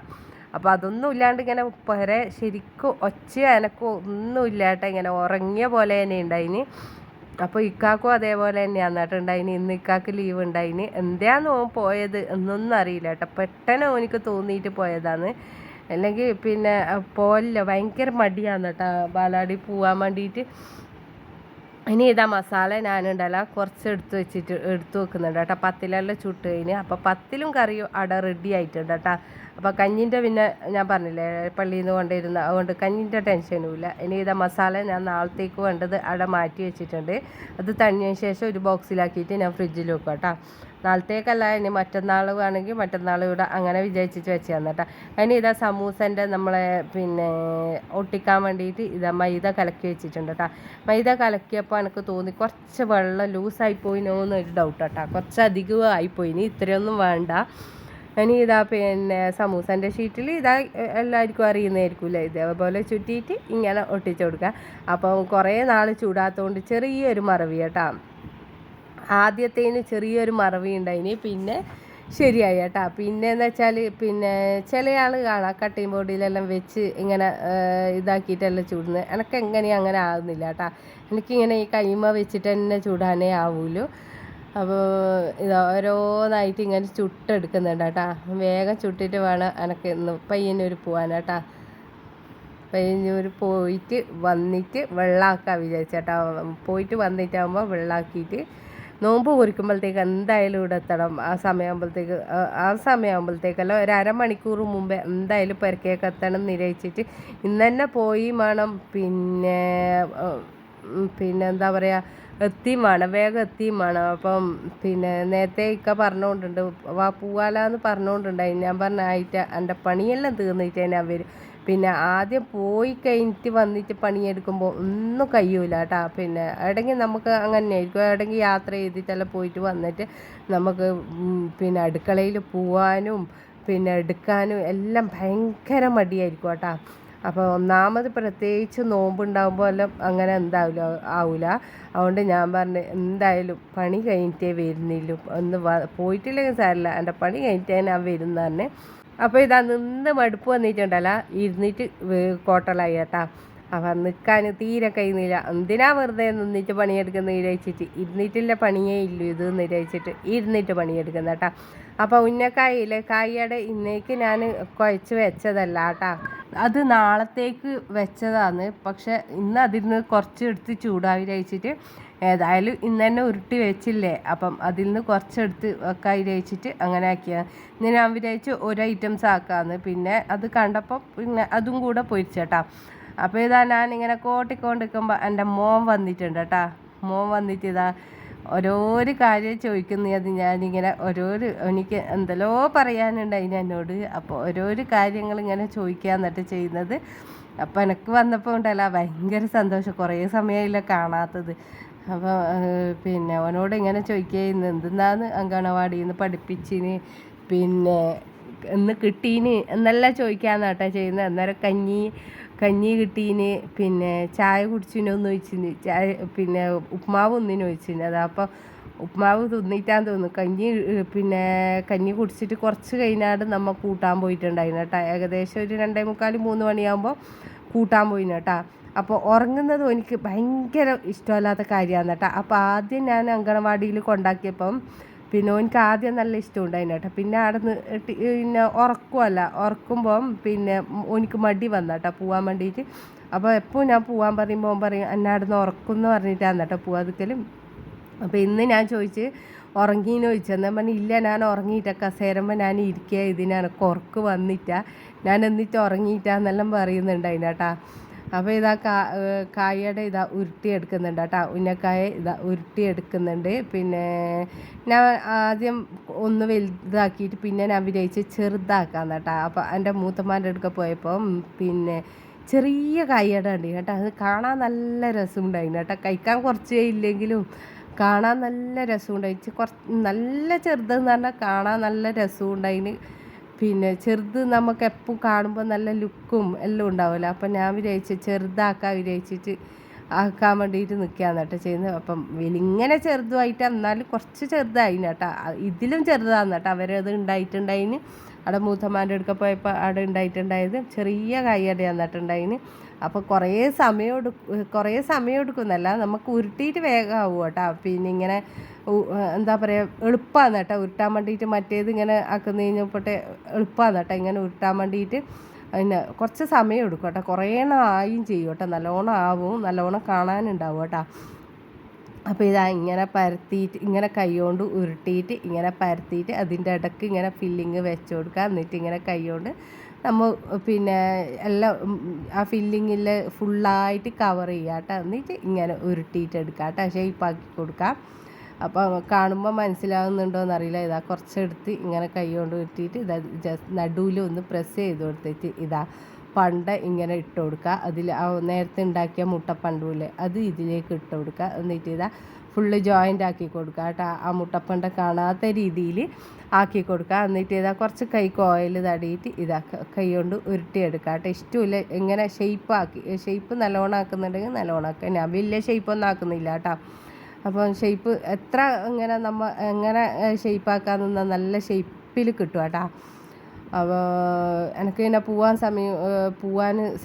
അപ്പോൾ അതൊന്നും ഇല്ലാണ്ട് ഇങ്ങനെ വരെ ശരിക്കും ഒച്ച എനക്കോ ഒന്നും ഇല്ലാട്ടോ. ഇങ്ങനെ ഉറങ്ങിയ പോലെ തന്നെ ഉണ്ടായിന്. അപ്പോൾ ഇക്കാക്കും അതേപോലെ തന്നെയാണ് കേട്ടോ ഉണ്ടായിന്. ഇന്ന് ഇക്കാക്ക് ലീവ് ഉണ്ടായിന്. എന്താന്ന് ഓൻ പോയത് എന്നൊന്നും അറിയില്ല കേട്ടോ. പെട്ടെന്ന് ഓനിക്ക് തോന്നിയിട്ട് പോയതാണ്. അല്ലെങ്കിൽ പോലില്ല, ഭയങ്കര മടിയാണ് കേട്ടോ ബാലാടി പോവാൻ വേണ്ടിയിട്ട്. ഇനി ഇതാ മസാല ഞാനുണ്ടല്ലോ കുറച്ച് എടുത്ത് വെക്കുന്നുണ്ട് കേട്ടോ. പത്തിലെല്ലാം ചുട്ട് കഴിഞ്ഞ്. അപ്പോൾ 10 കറിയും അവിടെ റെഡി ആയിട്ടുണ്ട് കേട്ടോ. അപ്പോൾ കഞ്ഞിൻ്റെ ഞാൻ പറഞ്ഞില്ലേ പള്ളിയിൽ നിന്ന് കൊണ്ടിരുന്ന, അതുകൊണ്ട് കഞ്ഞിൻ്റെ ടെൻഷനും ഇല്ല. ഇനി ഇതാ മസാല ഞാൻ നാളത്തേക്ക് വേണ്ടത് അവിടെ മാറ്റി വെച്ചിട്ടുണ്ട്. അത് തണിഞ്ഞതിന് ശേഷം ഒരു ബോക്സിലാക്കിയിട്ട് ഞാൻ ഫ്രിഡ്ജിൽ വെക്കാം കേട്ടോ. നാളത്തേക്കല്ല, ഇനി മറ്റന്നാൾ വേണമെങ്കിൽ മറ്റന്നാൾ ഇവിടെ അങ്ങനെ വിചാരിച്ചിട്ട് വെച്ച് തന്നു കേട്ടോ. അതിന് ഇതാ സമൂസൻ്റെ നമ്മളെ ഒട്ടിക്കാൻ വേണ്ടിയിട്ട് ഇതാ മൈദ കലക്കി വെച്ചിട്ടുണ്ട് കേട്ടോ. മൈദ കലക്കിയപ്പോൾ എനിക്ക് തോന്നി കുറച്ച് വെള്ളം ലൂസായിപ്പോയിനോ എന്നൊരു ഡൗട്ട് കേട്ടോ. കുറച്ചധികം ആയിപ്പോയിനി, ഇത്രയൊന്നും വേണ്ട. ഇനി ഇതാ സമൂസൻ്റെ ഷീറ്റിൽ ഇതാ എല്ലാവർക്കും അറിയുന്നതായിരിക്കില്ല, ഇതേപോലെ ചുറ്റിയിട്ട് ഇങ്ങനെ ഒട്ടിച്ചു കൊടുക്കുക. അപ്പം കുറേ നാൾ ചൂടാത്തതുകൊണ്ട് ചെറിയൊരു മറവി കേട്ടോ. ആദ്യത്തേന് ചെറിയൊരു മറവി ഉണ്ടായിന്, ശരിയായി കേട്ടോ. എന്ന് വെച്ചാൽ ചില ആൾ കാണാം കട്ടിങ് ബോർഡിലെല്ലാം വെച്ച് ഇങ്ങനെ ഇതാക്കിയിട്ടെല്ലാം ചൂടുന്നത്. എനിക്ക് എങ്ങനെയും അങ്ങനെ ആകുന്നില്ല കേട്ടോ. എനിക്കിങ്ങനെ ഈ കൈമ വെച്ചിട്ട് തന്നെ ചൂടാനേ ആവുമല്ലോ. അപ്പോൾ ഇത് ഓരോന്നായിട്ട് ഇങ്ങനെ ചുട്ടെടുക്കുന്നുണ്ട് കേട്ടോ. വേഗം ചുട്ടിട്ട് വേണം എനിക്ക് ഇന്ന് പയ്യന്നൂർ പോകാൻ കേട്ടോ. പയ്യന്നൂർ പോയിട്ട് വന്നിട്ട് വെള്ളമാക്കാൻ വിചാരിച്ചേട്ടാ. പോയിട്ട് വന്നിട്ടാകുമ്പോൾ വെള്ളമാക്കിയിട്ട് നോമ്പ് മുറിക്കുമ്പോഴത്തേക്ക് എന്തായാലും ഇവിടെ എത്തണം. ആ സമയമാകുമ്പോഴത്തേക്കല്ല ഒരു അരമണിക്കൂർ മുമ്പേ എന്തായാലും പെരക്കേക്ക് എത്തണം നിരയിച്ചിട്ട് ഇന്ന് തന്നെ പോയി വേണം. പിന്നെ എന്താ പറയുക, എത്തിയും വേണം, വേഗം എത്തിയും വേണം. അപ്പം നേരത്തെ ഇക്ക പറഞ്ഞുകൊണ്ടുണ്ട്, വാ പോവാലാന്ന് പറഞ്ഞുകൊണ്ടുണ്ടായി. ഞാൻ പറഞ്ഞ ആയിട്ട് എൻ്റെ പണിയെല്ലാം തീർന്നിട്ട് ഞാൻ വരും. ആദ്യം പോയി കഴിഞ്ഞിട്ട് വന്നിട്ട് പണിയെടുക്കുമ്പോൾ ഒന്നും കഴിയൂല കേട്ടോ. എവിടെയെങ്കിൽ നമുക്ക് അങ്ങനെ ആയിരിക്കും, എവിടെയെങ്കിൽ യാത്ര ചെയ്തിട്ടെല്ലാം പോയിട്ട് വന്നിട്ട് നമുക്ക് അടുക്കളയിൽ പോവാനും എടുക്കാനും എല്ലാം ഭയങ്കര മടിയായിരിക്കും കേട്ടോ. അപ്പോൾ ഒന്നാമത് പ്രത്യേകിച്ച് നോമ്പുണ്ടാകുമ്പോൾ എല്ലാം അങ്ങനെ ആവില്ല. അതുകൊണ്ട് ഞാൻ പറഞ്ഞു എന്തായാലും പണി കഴിഞ്ഞിട്ടേ വരുന്നില്ല, പോയിട്ടില്ലെങ്കിൽ സാരമില്ല, എൻ്റെ പണി കഴിഞ്ഞിട്ടേ ഞാൻ വരുന്നതന്നെ. അപ്പോൾ ഇതാ നിന്ന് മടുപ്പ് വന്നിട്ടുണ്ടല്ലോ, ഇരുന്നിട്ട് കോട്ടലായി കേട്ടാ. അപ്പം നിൽക്കാൻ തീരെ കഴിയുന്നില്ല. എന്തിനാ വെറുതെ നിന്നിട്ട് പണിയെടുക്കുന്ന നിരയിച്ചിട്ട്, ഇരുന്നിട്ടില്ല പണിയേ ഇല്ലു ഇത് നിരയിച്ചിട്ട് ഇരുന്നിട്ട് പണിയെടുക്കുന്ന കേട്ടാ. അപ്പോൾ ഉന്നക്കായില്ലേ, കായയുടെ ഇന്നേക്ക് ഞാൻ കുഴച്ച് വെച്ചതല്ല കേട്ടാ, അത് നാളത്തേക്ക് വെച്ചതാണ്. പക്ഷെ ഇന്ന് അതിൽ നിന്ന് കുറച്ച് എടുത്ത് ചൂടാവി കഴിച്ചിട്ട് ഏതായാലും ഇന്ന് തന്നെ ഉരുട്ടി വെച്ചില്ലേ, അപ്പം അതിൽ നിന്ന് കുറച്ചെടുത്ത് വെക്കാൻ വിചാരിച്ചിട്ട് അങ്ങനെ ആക്കിയാണ്. ഇന്ന് ഞാൻ വിചാരിച്ചു ഒരു ഐറ്റംസ് ആക്കാമെന്ന്. അത് കണ്ടപ്പോൾ അതും കൂടെ പൊരിച്ചേട്ടാ. അപ്പോൾ ഇതാ ഞാനിങ്ങനെ കോട്ടിക്കൊണ്ടിരിക്കുമ്പോൾ എൻ്റെ മോൻ വന്നിട്ടുണ്ട് കേട്ടാ. മോൻ വന്നിട്ട് ഇതാ ഓരോരു കാര്യം ചോദിക്കുന്നു. അത് ഞാനിങ്ങനെ എനിക്ക് എന്തെല്ലോ പറയാനുണ്ടായിന് എന്നോട്. അപ്പോൾ ഓരോരു കാര്യങ്ങൾ ഇങ്ങനെ ചോദിക്കുക എന്നിട്ട് ചെയ്യുന്നത്. അപ്പോൾ എനിക്ക് വന്നപ്പോൾ ഉണ്ടല്ലോ ഭയങ്കര സന്തോഷം, കുറേ സമയമില്ല കാണാത്തത്. അപ്പോൾ അവനോട് ഇങ്ങനെ ചോദിക്കുകയെന്ന്, എന്തെന്നാന്ന് അങ്കണവാടിയിൽ നിന്ന് പഠിപ്പിച്ചിന്, ഇന്ന് കിട്ടീന് എന്നെല്ലാം ചോദിക്കാമെന്ന് കേട്ടോ ചെയ്യുന്നത്. അന്നേരം കഞ്ഞി കിട്ടീന്, ചായ കുടിച്ചിനൊന്ന് ചോദിച്ചിന്, ഉപ്മാവ് ഒന്നിന് ചോദിച്ചിന്. അപ്പോൾ ഉപ്മാവ് തിന്നിട്ടാന്ന് തോന്നുന്നു. കഞ്ഞി കുടിച്ചിട്ട് കുറച്ച് കഴിഞ്ഞാൽ നമ്മൾ കൂട്ടാൻ പോയിട്ടുണ്ടായിരുന്നു കേട്ടോ. ഏകദേശം ഒരു 2:45-3 മണിയാകുമ്പോൾ കൂട്ടാൻ പോയിന് കേട്ടോ. അപ്പോൾ ഉറങ്ങുന്നത് എനിക്ക് ഭയങ്കര ഇഷ്ടമല്ലാത്ത കാര്യമാണ് കേട്ടോ. അപ്പോൾ ആദ്യം ഞാൻ അങ്കണവാടിയിൽ കൊണ്ടാക്കിയപ്പം ഓനിക്ക് ആദ്യം നല്ല ഇഷ്ടമുണ്ടായിന് കേട്ടോ. അവിടെ ഉറക്കുമ്പം ഓനിക്ക് മടി വന്ന കേട്ടോ പോകാൻ വേണ്ടിയിട്ട്. അപ്പോൾ എപ്പോൾ ഞാൻ പോകാൻ പറയുമ്പോൾ ഓൻ പറയും എന്നെ അവിടെ നിന്ന് ഉറക്കുമെന്ന് പറഞ്ഞിട്ടാണ് കേട്ടോ പോവാതിക്കലും. അപ്പോൾ ഇന്ന് ഞാൻ ചോദിച്ച് ഉറങ്ങീന്ന് ചോദിച്ചു. എന്നാൽ പറഞ്ഞാൽ ഇല്ല, ഞാൻ ഉറങ്ങിയിട്ട കസേരമ്പോൾ ഞാൻ ഇരിക്കുക, എനിക്ക് ഉറക്ക് വന്നിട്ട, ഞാൻ എന്നിട്ട് ഉറങ്ങിയിട്ടാന്നെല്ലാം പറയുന്നുണ്ടായിന് കേട്ടോ. അപ്പോൾ ഇതാ കായയുടെ ഉരുട്ടിയെടുക്കുന്നുണ്ട് കേട്ടോ. ഉന്നക്കായ ഉരുട്ടിയെടുക്കുന്നുണ്ട്. ഞാൻ ആദ്യം ഒന്ന് വലുതാക്കിയിട്ട് ഞാൻ വിചാരിച്ച് ചെറുതാക്കാന്ന് കേട്ടോ. അപ്പോൾ എൻ്റെ മൂത്തമ്മാൻ്റെ അടുക്ക പോയപ്പം ചെറിയ കായയുടെ ഉണ്ട് കേട്ടോ. അത് കാണാൻ നല്ല രസമുണ്ടായിരുന്നു കേട്ടോ. കഴിക്കാൻ കുറച്ചേ ഇല്ലെങ്കിലും കാണാൻ നല്ല രസമുണ്ടായി. നല്ല ചെറുതെന്ന് പറഞ്ഞാൽ കാണാൻ നല്ല രസമുണ്ടായിന്. ചെറുത് നമുക്ക് എപ്പോൾ കാണുമ്പോൾ നല്ല ലുക്കും എല്ലാം ഉണ്ടാവില്ല. അപ്പം ഞാൻ ചെറുതാക്കാൻ വിചാരിച്ചിട്ട് ആക്കാൻ വേണ്ടിയിട്ട് നിൽക്കുകയാണ് കേട്ടോ ചെയ്യുന്നത്. അപ്പം ഇങ്ങനെ ചെറുതുമായിട്ട് എന്നാലും കുറച്ച് ചെറുതായിന് കേട്ടോ. ഇതിലും ചെറുതാണ് കേട്ടോ അവരത് ഉണ്ടായിട്ടുണ്ടായിന്. അവിടെ മൂത്തമ്മാൻ്റെ അടുക്ക പോയപ്പോൾ അവിടെ ഉണ്ടായിട്ടുണ്ടായത് ചെറിയ കായയുടെ എന്നിട്ടുണ്ടായിന്. അപ്പോൾ കുറേ സമയം എടുക്കുന്നല്ല, നമുക്ക് ഉരുട്ടിയിട്ട് വേഗമാവും കേട്ടോ. ഇങ്ങനെ എന്താ പറയുക, എളുപ്പമാണ് കേട്ടോ ഉരുട്ടാൻ വേണ്ടിയിട്ട്. മറ്റേത് ഇങ്ങനെ ആക്കുന്ന കഴിഞ്ഞപ്പോട്ടെ എളുപ്പമാണ് കേട്ടോ ഇങ്ങനെ ഉരുട്ടാൻ വേണ്ടിയിട്ട്. കുറച്ച് സമയം എടുക്കും കേട്ടോ. കുറേ ആയും ചെയ്യും കേട്ടോ, നല്ലോണം ആവും, നല്ലോണം കാണാനുണ്ടാവും കേട്ടോ. അപ്പോൾ ഇങ്ങനെ പരത്തിയിട്ട് ഇങ്ങനെ കൈകൊണ്ട് ഉരുട്ടിയിട്ട് ഇങ്ങനെ പരത്തിയിട്ട് അതിൻ്റെ ഇടയ്ക്ക് ഇങ്ങനെ ഫില്ലിങ് വെച്ച് കൊടുക്കുക. എന്നിട്ട് ഇങ്ങനെ കൈകൊണ്ട് നമ്മൾ എല്ലാം ആ ഫില്ലിങ്ങിൽ ഫുള്ളായിട്ട് കവർ ചെയ്യുക കേട്ടോ. എന്നിട്ട് ഇങ്ങനെ ഉരുട്ടിയിട്ടെടുക്കുക കേട്ടോ, ഷേപ്പാക്കി കൊടുക്കാം. അപ്പോൾ കാണുമ്പോൾ മനസ്സിലാവുന്നുണ്ടോയെന്ന് അറിയില്ല. കുറച്ചെടുത്ത് ഇങ്ങനെ കൈ കൊണ്ട് ഉരുട്ടിയിട്ട് നടുവിലൊന്ന് പ്രസ് ചെയ്ത് കൊടുത്തിട്ട് പണ്ട് ഇങ്ങനെ ഇട്ട് കൊടുക്കുക. അതിൽ നേരത്തെ ഉണ്ടാക്കിയ മുട്ടപ്പണ്ടൂല്ലേ അത് ഇതിലേക്ക് ഇട്ട് കൊടുക്കുക. എന്നിട്ട് ഫുള്ള് ജോയിൻ്റ് ആക്കി കൊടുക്കുക കേട്ടോ. ആ മുട്ടപ്പണ്ട കാണാത്ത രീതിയിൽ ആക്കി കൊടുക്കുക. എന്നിട്ട് കുറച്ച് കൈക്ക് ഓയിൽ തടിയിട്ട് കൈ കൊണ്ട് ഉരുട്ടിയെടുക്കുക കേട്ടോ. ഇഷ്ടമില്ല ഇങ്ങനെ ഷെയ്പ്പ് നല്ലോണം ആക്കുന്നുണ്ടെങ്കിൽ നല്ലോണം ആക്കുക. ഞാൻ വലിയ ഷെയ്പ്പൊന്നും ആക്കുന്നില്ല കേട്ടോ. അപ്പോൾ ഷെയ്പ്പ് എത്ര എങ്ങനെ ഷെയ്പ്പാക്കാൻ നിന്നാൽ നല്ല ഷെയ്പ്പിൽ കിട്ടും കേട്ടോ. അപ്പോൾ എനിക്ക് പോവാൻ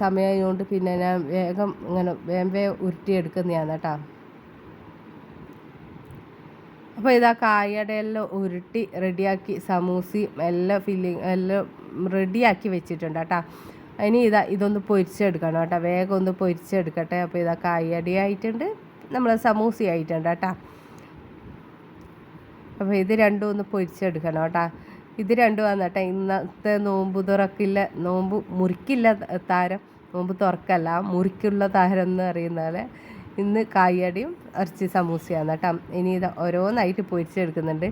സമയമായതുകൊണ്ട് ഞാൻ വേഗം വേഗം ഉരുട്ടിയെടുക്കുന്നതാണ് കേട്ടോ. അപ്പോൾ കായയുടെ എല്ലാം ഉരുട്ടി റെഡിയാക്കി സമൂസയും എല്ലാം ഫില്ലിങ് എല്ലാം റെഡിയാക്കി വെച്ചിട്ടുണ്ട് കേട്ടോ. ഇനി ഇതൊന്ന് പൊരിച്ചെടുക്കണം കേട്ടോ, വേഗം ഒന്ന് പൊരിച്ചെടുക്കട്ടെ. അപ്പോൾ കായടി ആയിട്ടുണ്ട്, നമ്മൾ സമൂസ ആയിട്ടുണ്ട് കേട്ടോ. അപ്പോൾ ഇത് രണ്ടും ഒന്ന് പൊരിച്ചെടുക്കണം കേട്ടോ. ഇത് രണ്ടും വന്നിട്ടെ ഇന്നത്തെ നോമ്പ് തുറക്കില്ല, നോമ്പ് മുറിക്കില്ല താരം, നോമ്പ് തുറക്കല്ല മുറിക്കുള്ള താരം എന്ന് പറയുന്ന പോലെ ഇന്ന് കായടിയും ഇറച്ചി സമൂസയാണ് കേട്ടോ. ഇനി ഓരോന്നായിട്ട് പൊരിച്ചെടുക്കുന്നുണ്ട്.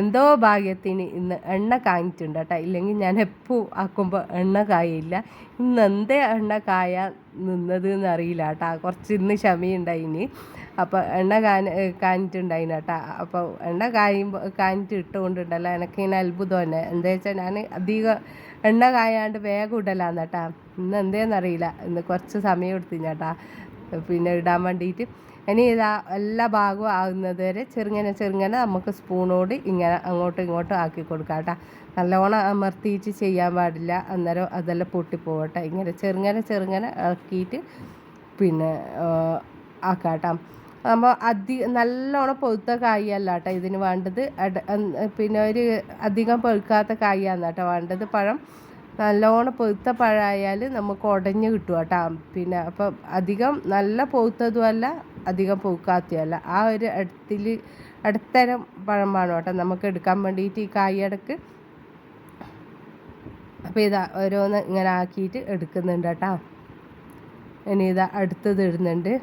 എന്തോ ഭാഗ്യത്തിന് ഇന്ന് എണ്ണ കാഞ്ഞിട്ടുണ്ട് കേട്ടോ, ഇല്ലെങ്കിൽ ഞാൻ എപ്പോൾ ആക്കുമ്പോൾ എണ്ണ കായയില്ല. ഇന്ന് എന്തേ എണ്ണ കായ നിന്നത് എന്നറിയില്ല കേട്ടോ. കുറച്ച് ഇന്ന് ക്ഷമയുണ്ടായിന്. അപ്പോൾ എണ്ണ കാഞ്ഞിട്ടുണ്ടായിന് കേട്ടോ. അപ്പോൾ എണ്ണ കാഞ്ഞിട്ട് ഇട്ടുകൊണ്ടുണ്ടല്ലോ എനിക്കിങ്ങനെ അത്ഭുതം തന്നെ. എന്താ വെച്ചാൽ ഞാൻ അധികം എണ്ണ കായാണ്ട് വേഗം ഇടലാന്ന് കേട്ടോ. ഇന്ന് എന്തേന്നറിയില്ല, ഇന്ന് കുറച്ച് സമയം എടുത്തു കേട്ടോ പിന്നെ ഇടാൻ വേണ്ടിയിട്ട്. ഇനി എല്ലാ ഭാഗവും ആകുന്നത് വരെ ചെറുങ്ങനെ നമുക്ക് സ്പൂണോട് ഇങ്ങനെ അങ്ങോട്ടും ഇങ്ങോട്ടും ആക്കി കൊടുക്കാം കേട്ടോ. നല്ലോണം അമർത്തിയിട്ട് ചെയ്യാൻ പാടില്ല, അന്നേരം അതെല്ലാം പൊട്ടിപ്പോകട്ടെ. ഇങ്ങനെ ചെറുങ്ങനെ ഇളക്കിയിട്ട് പിന്നെ ആക്കാം കേട്ടോ. അപ്പോൾ നല്ലോണം പൊഴുത്ത കായല്ല കേട്ടോ ഇതിന് വേണ്ടത്. പിന്നെ അധികം പഴുക്കാത്ത കായാണ് കേട്ടോ വേണ്ടത്. പഴം നല്ലോണം പൊഴുത്ത പഴമായാൽ നമുക്ക് ഉടഞ്ഞ് കിട്ടും കേട്ടോ. പിന്നെ അപ്പം അധികം നല്ല പൊഴുത്തതുമല്ല അധികം പൊഴുക്കാത്തതുമല്ല, ആ ഒരു അടുത്തരം പഴമാണ് കേട്ടോ നമുക്ക് എടുക്കാൻ വേണ്ടിയിട്ട് ഈ കായടക്ക്. അപ്പോൾ ഓരോന്ന് ഇങ്ങനെ ആക്കിയിട്ട് എടുക്കുന്നുണ്ട് കേട്ടോ. ഇനി അടുത്തത് ഇടുന്നുണ്ട്.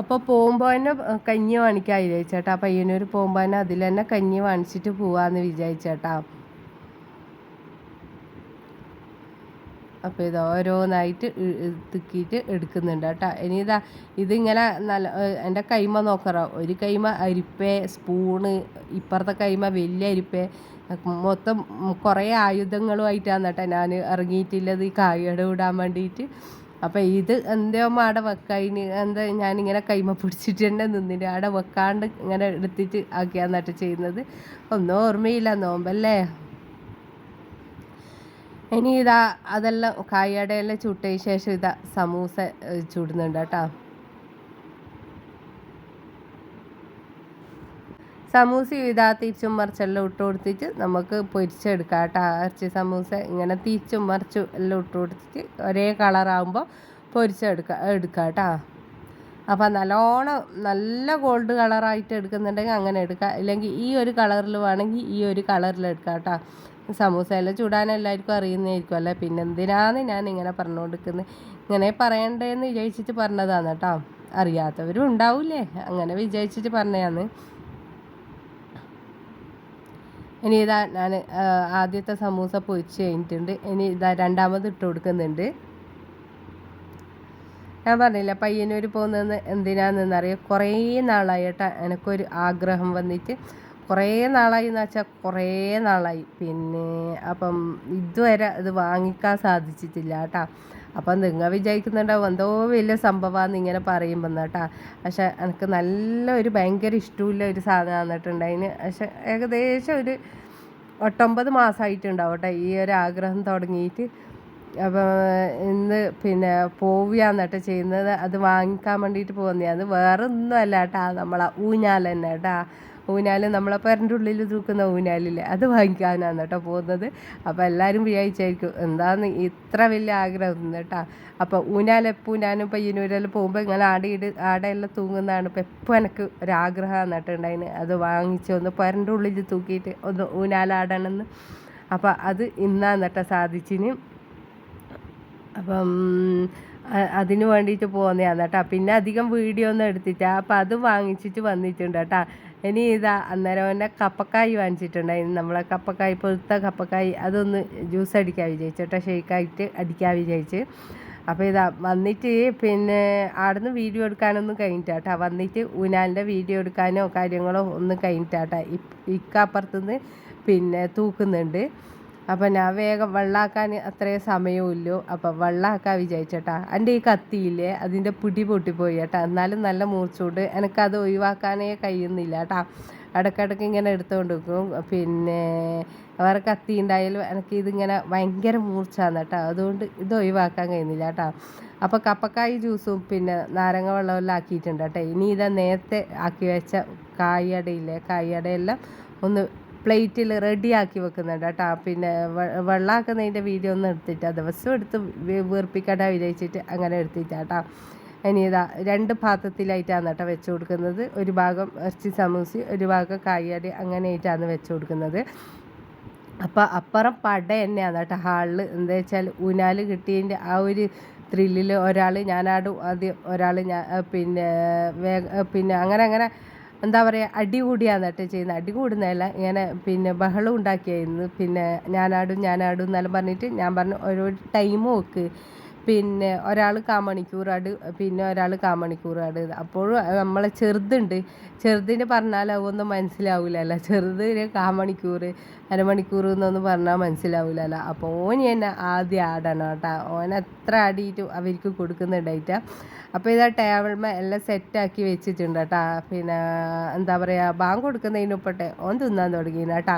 അപ്പോൾ പോകുമ്പോൾ തന്നെ കഞ്ഞി വാങ്ങിക്കാൻ വിചാരിച്ചേട്ടാ. പയ്യന്നൂർ പോകുമ്പോൾ തന്നെ അതിൽ തന്നെ കഞ്ഞി വാങ്ങിച്ചിട്ട് പോവാമെന്ന് വിചാരിച്ചേട്ടാ. അപ്പോൾ ഓരോന്നായിട്ട് തിക്കിയിട്ട് എടുക്കുന്നുണ്ട് കേട്ടോ. ഇനി ഇതിങ്ങനെ നല്ല എൻ്റെ കൈമ നോക്കറോ, ഒരു കൈമ അരിപ്പേ സ്പൂണ്, ഇപ്പുറത്തെ കൈമ വലിയ അരിപ്പേ, മൊത്തം കുറേ ആയുധങ്ങളുമായിട്ടാണ് കേട്ടോ ഞാൻ ഇറങ്ങിയിട്ടുള്ളത് ഈ കായട ഇടാൻ വേണ്ടിയിട്ട്. അപ്പോൾ ഇത് എന്തോ ആടെ വെക്കാതിന് എന്താ ഞാനിങ്ങനെ കൈമ പിടിച്ചിട്ട് തന്നെ നിന്നിട്ട് ആടെ വെക്കാണ്ട് ഇങ്ങനെ എടുത്തിട്ട് ആക്കിയാന്നിട്ട് ചെയ്യുന്നത്. ഒന്നും ഓർമ്മയില്ല, നോമ്പല്ലേ. ഇനി അതെല്ലാം കായടയെല്ലാം ചുട്ടതിന് ശേഷം സമൂസ ചുടുന്നുണ്ട് കേട്ടോ. സമൂസ തിരിച്ചും മറിച്ചെല്ലാം ഇട്ട് കൊടുത്തിട്ട് നമുക്ക് പൊരിച്ചെടുക്കാം കേട്ടോ. ഇറച്ചി സമൂസ ഇങ്ങനെ തിരിച്ചും മറിച്ചും എല്ലാം ഇട്ട് കൊടുത്തിട്ട് ഒരേ കളറാകുമ്പോൾ എടുക്കാം കേട്ടോ. അപ്പോൾ നല്ലോണം നല്ല ഗോൾഡ് കളറായിട്ട് എടുക്കുന്നുണ്ടെങ്കിൽ അങ്ങനെ എടുക്കാം, ഇല്ലെങ്കിൽ ഈ ഒരു കളറിൽ വേണമെങ്കിൽ ഈ ഒരു കളറിൽ എടുക്കാം കേട്ടോ. സമൂസ എല്ലാം ചൂടാൻ എല്ലാവർക്കും അറിയുന്നതായിരിക്കും അല്ലേ, പിന്നെ എന്തിനാണ് ഞാൻ ഇങ്ങനെ പറഞ്ഞുകൊടുക്കുന്നത്, ഇങ്ങനെ പറയണ്ടേന്ന് വിചാരിച്ചിട്ട് പറഞ്ഞതാണ് കേട്ടോ. അറിയാത്തവരും ഉണ്ടാവില്ലേ, അങ്ങനെ വിചാരിച്ചിട്ട് പറഞ്ഞതാണ്. ഇനി ഞാൻ ആദ്യത്തെ സമൂസ പൊരിച്ച് കഴിഞ്ഞിട്ടുണ്ട്. ഇനി രണ്ടാമത് ഇട്ട് കൊടുക്കുന്നുണ്ട്. ഞാൻ പറഞ്ഞില്ല പയ്യന്നൂർ പോകുന്നതെന്ന് എന്തിനാണെന്നറിയാം, കുറേ നാളായി കേട്ടോ എനിക്കൊരു ആഗ്രഹം വന്നിട്ട്. കുറേ നാളായി എന്ന് വെച്ചാൽ കുറേ നാളായി. പിന്നെ അപ്പം ഇതുവരെ അത് വാങ്ങിക്കാൻ സാധിച്ചിട്ടില്ല കേട്ടോ. അപ്പം നിങ്ങൾ വിചാരിക്കുന്നുണ്ടാവും എന്തോ വലിയ സംഭവമാണെന്ന് ഇങ്ങനെ പറയുമ്പോൾ കേട്ടോ. പക്ഷെ എനിക്ക് ഭയങ്കര ഇഷ്ടമില്ല ഒരു സാധനം വന്നിട്ടുണ്ടായിന്. പക്ഷെ ഏകദേശം ഒരു 8-9 മാസമായിട്ടുണ്ടാവും കേട്ടോ ഈ ഒരു ആഗ്രഹം തുടങ്ങിയിട്ട്. അപ്പോൾ ഇന്ന് പിന്നെ പോവുകയാണെട്ടോ ചെയ്യുന്നത്, അത് വാങ്ങിക്കാൻ വേണ്ടിയിട്ട് പോകുന്നതാണ്. വേറെ ഒന്നും അല്ല കേട്ടോ, നമ്മളെ ഊഞ്ഞാൽ തന്നെ കേട്ടോ. ഊഞ്ഞാൽ നമ്മളെ പേരൻ്റെ ഉള്ളിൽ തൂക്കുന്ന ഊഞ്ഞാലില്ലേ, അത് വാങ്ങിക്കാനാണ് കേട്ടോ പോകുന്നത്. അപ്പോൾ എല്ലാവരും വിചാരിച്ചായിരിക്കും എന്താന്ന് ഇത്ര വലിയ ആഗ്രഹം കേട്ടോ. അപ്പോൾ ഊഞ്ഞാലെപ്പോൾ ഞാനും പയ്യന്നൂരെല്ലാം പോകുമ്പോൾ ഇങ്ങനെ ആടെയെല്ലാം തൂങ്ങുന്നതാണ്. ഇപ്പോൾ എപ്പോൾ എനിക്ക് ഒരാഗ്രഹമാണ് കേട്ടോ ഉണ്ടായിന്, അത് വാങ്ങിച്ചൊന്ന് പേരൻ്റെ ഉള്ളിൽ തൂക്കിയിട്ട് ഒന്ന് ഊഞ്ഞാലാടണമെന്ന്. അപ്പോൾ അത് ഇന്നാണ് കേട്ടോ സാധിച്ചിന്. അപ്പം അതിന് വേണ്ടിയിട്ട് പോകുന്നതാണ് കേട്ടോ. പിന്നെ അധികം വീഡിയോ ഒന്നും എടുത്തിട്ട് അപ്പം അത് വാങ്ങിച്ചിട്ട് വന്നിട്ടുണ്ട് കേട്ടോ. ഇനി അന്നേരം തന്നെ കപ്പക്കായ് വാങ്ങിച്ചിട്ടുണ്ടായിരുന്നു, നമ്മളെ കപ്പക്കായ്, പൊഴുത്ത കപ്പക്കായ്, അതൊന്ന് ജ്യൂസ് അടിക്കാൻ വിചാരിച്ചു കേട്ടോ, ഷെയ്ക്കായിട്ട് അടിക്കാൻ വിചാരിച്ച്. അപ്പോൾ വന്നിട്ട് പിന്നെ ആടുന്ന് വീഡിയോ എടുക്കാനൊന്നും കഴിഞ്ഞിട്ടാട്ടോ, വന്നിട്ട് ഊനാലിൻ്റെ വീഡിയോ എടുക്കാനോ കാര്യങ്ങളോ ഒന്നും കഴിഞ്ഞിട്ടാട്ടോ. ഇക്കപ്പുറത്തുനിന്ന് പിന്നെ തൂക്കുന്നുണ്ട്. അപ്പം ഞാൻ വേഗം വെള്ളമാക്കാൻ അത്രയും സമയമില്ലോ, അപ്പം വെള്ളമാക്കാൻ വിചാരിച്ചേട്ടാ. എൻ്റെ ഈ കത്തിയില്ലേ അതിൻ്റെ പിടി പൊട്ടിപ്പോയി കേട്ടോ, എന്നാലും നല്ല മൂർച്ചോണ്ട് എനിക്കത് ഒഴിവാക്കാനേ കഴിയുന്നില്ല കേട്ടോ. ഇടയ്ക്കിടയ്ക്ക് ഇങ്ങനെ എടുത്തുകൊണ്ട് വെക്കും. പിന്നെ വേറെ കത്തി ഉണ്ടായാലും എനിക്ക് ഇതിങ്ങനെ ഭയങ്കര മൂർച്ചയാണ് കേട്ടോ, അതുകൊണ്ട് ഇത് ഒഴിവാക്കാൻ കഴിയുന്നില്ല കേട്ടോ. അപ്പോൾ കപ്പക്കായ് ജ്യൂസും പിന്നെ നാരങ്ങ വെള്ളമെല്ലാം ആക്കിയിട്ടുണ്ട് കേട്ടോ. ഇനി ഇതാ നേരത്തെ ആക്കി വെച്ച കായടയില്ലേ, കായടയെല്ലാം ഒന്ന് പ്ലേറ്റിൽ റെഡിയാക്കി വെക്കുന്നുണ്ട് കേട്ടോ. പിന്നെ വെള്ളമാക്കുന്നതിൻ്റെ വീഡിയോ ഒന്നും എടുത്തിട്ട് ദിവസം എടുത്ത് വീർപ്പിക്കട വിചാരിച്ചിട്ട് അങ്ങനെ എടുത്തിട്ടാട്ടോ. ഇനി ഇതാ 2 പാത്രത്തിലായിട്ടാണ് കേട്ടോ വെച്ച് കൊടുക്കുന്നത്. ഒരു ഭാഗം ഇറച്ചി സമൂസി, ഒരു ഭാഗം കായടി, അങ്ങനെയായിട്ടാണ് വെച്ച് കൊടുക്കുന്നത്. അപ്പോൾ അപ്പുറം പട തന്നെയാണ് കേട്ടോ ഹാളിൽ. എന്താ വെച്ചാൽ ഊനാല് കിട്ടിയതിൻ്റെ ആ ഒരു ത്രില്ലിൽ ഒരാൾ ഞാനാടും, ആദ്യം ഒരാൾ പിന്നെ അങ്ങനെ എന്താ പറയുക, അടി കൂടിയാണ് കേട്ടോ ചെയ്യുന്നത്. അടി കൂടുന്നതല്ല, ഇങ്ങനെ പിന്നെ ബഹളം ഉണ്ടാക്കിയായിരുന്നു. പിന്നെ ഞാനാടും എന്നെല്ലാം പറഞ്ഞിട്ട് ഞാൻ പറഞ്ഞു ഓരോ ടൈം നോക്ക്, പിന്നെ ഒരാൾ കാമണിക്കൂർ ആട്, പിന്നെ ഒരാൾ കാമണിക്കൂർ ആട്. അപ്പോഴും നമ്മളെ ചെറുതിന് പറഞ്ഞാൽ അതൊന്നും മനസ്സിലാവില്ലല്ലോ. ചെറുതിന് കാമണിക്കൂർ അരമണിക്കൂർ എന്നൊന്നും പറഞ്ഞാൽ മനസ്സിലാവില്ലല്ലോ. അപ്പോൾ ഓന് തന്നെ ആദ്യം ആടണം കേട്ടോ. ഓൻ എത്ര ആടിയിട്ടും അവർക്ക് കൊടുക്കുന്നുണ്ടായിട്ടാ. അപ്പോൾ ഇതാ ടേബിൾമേ എല്ലാം സെറ്റാക്കി വെച്ചിട്ടുണ്ട് കേട്ടോ. പിന്നെ എന്താ പറയുക, ബാങ്ക് കൊടുക്കുന്നതിന് മുപ്പട്ടെ ഓൻ തിന്നാൻ തുടങ്ങി കേട്ടോ.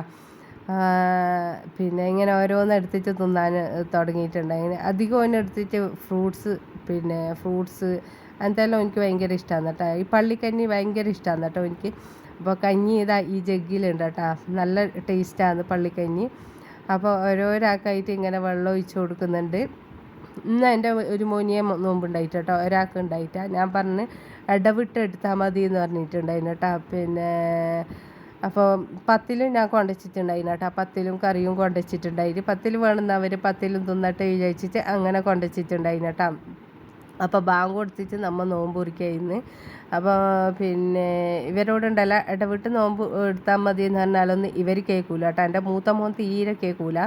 പിന്നെ ഇങ്ങനെ ഓരോന്ന് എടുത്തിട്ട് തിന്നാൻ തുടങ്ങിയിട്ടുണ്ട്. അങ്ങനെ അധികം ഓൻ എടുത്തിട്ട് ഫ്രൂട്ട്സ് അങ്ങനത്തെല്ലാം എനിക്ക് ഭയങ്കര ഇഷ്ടമാണ് കേട്ടോ. ഈ പള്ളിക്കഞ്ഞി ഭയങ്കര ഇഷ്ടമാണ് കേട്ടോ എനിക്ക്. അപ്പോൾ കഞ്ഞി ഇതാ ഈ ജഗ്ഗിലുണ്ട് കേട്ടോ, നല്ല ടേസ്റ്റാണ് പള്ളിക്കഞ്ഞി. അപ്പോൾ ഓരോരാൾക്കായിട്ട് ഇങ്ങനെ വെള്ളം ഒഴിച്ച് കൊടുക്കുന്നുണ്ട്. ഇന്ന് എൻ്റെ ഒരു മോനിയെ നോമ്പുണ്ടായിട്ട് കേട്ടോ, ഒരാൾക്ക് ഉണ്ടായിട്ടാ. ഞാൻ പറഞ്ഞ് ഇടവിട്ട് എടുത്താൽ മതി എന്ന് പറഞ്ഞിട്ടുണ്ടായിരുന്നു കേട്ടോ. പിന്നെ അപ്പോൾ പത്തിലും ഞാൻ കൊണ്ടുവച്ചിട്ടുണ്ടായിരുന്നു കേട്ടോ. പത്തിലും കറിയും കൊണ്ടുവച്ചിട്ടുണ്ടായിരുന്നു. പത്തിൽ വേണമെന്നവർ പത്തിലും തിന്നട്ടെ വിചാരിച്ചിട്ട് അങ്ങനെ കൊണ്ടുവച്ചിട്ടുണ്ടായിരുന്നു കേട്ടോ. അപ്പോൾ ബാങ്ക് കൊടുത്തിട്ട് നമ്മൾ നോമ്പ് കുറിക്കായിരുന്നു. അപ്പോൾ പിന്നെ ഇവരോടുണ്ടല്ല ഇടവിട്ട് നോമ്പ് എടുത്താൽ മതി എന്ന് പറഞ്ഞാലൊന്നും ഇവർ കേൾക്കൂല കേട്ടോ. എൻ്റെ മൂത്ത മോൻ തീരെ കേൾക്കൂല.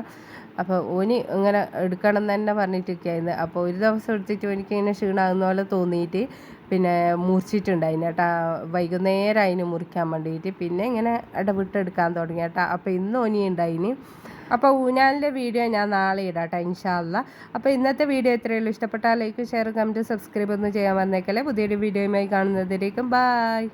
അപ്പോൾ ഓന് ഇങ്ങനെ എടുക്കണം എന്ന് തന്നെ പറഞ്ഞിട്ടൊക്കെയായിരുന്നു. അപ്പോൾ ഒരു ദിവസം എടുത്തിട്ട് എനിക്ക് ഇങ്ങനെ ക്ഷീണമാകുന്ന പോലെ തോന്നിയിട്ട് പിന്നെ മുറിച്ചിട്ടുണ്ടായിന് കേട്ടോ. വൈകുന്നേരം അതിന് മുറിക്കാൻ വേണ്ടിയിട്ട് പിന്നെ ഇങ്ങനെ ഇടവിട്ടെടുക്കാൻ തുടങ്ങി കേട്ടോ. അപ്പോൾ ഇന്ന് ഓനി ഉണ്ടായിന്. അപ്പോൾ ഊഞ്ഞാലിൻ്റെ വീഡിയോ ഞാൻ നാളെ ഇടാം കേട്ടോ, ഇൻഷാ അല്ലാ. അപ്പോൾ ഇന്നത്തെ വീഡിയോ ഇത്രയേ ഉള്ളൂ. ഇഷ്ടപ്പെട്ടാൽ ലൈക്ക്, ഷെയർ, കമൻറ്റ്, സബ്സ്ക്രൈബ് ഒന്നും ചെയ്യാൻ മറന്നേക്കല്ലേ. പുതിയൊരു വീഡിയോയുമായി കാണുന്നതിലേക്കും ബായ്.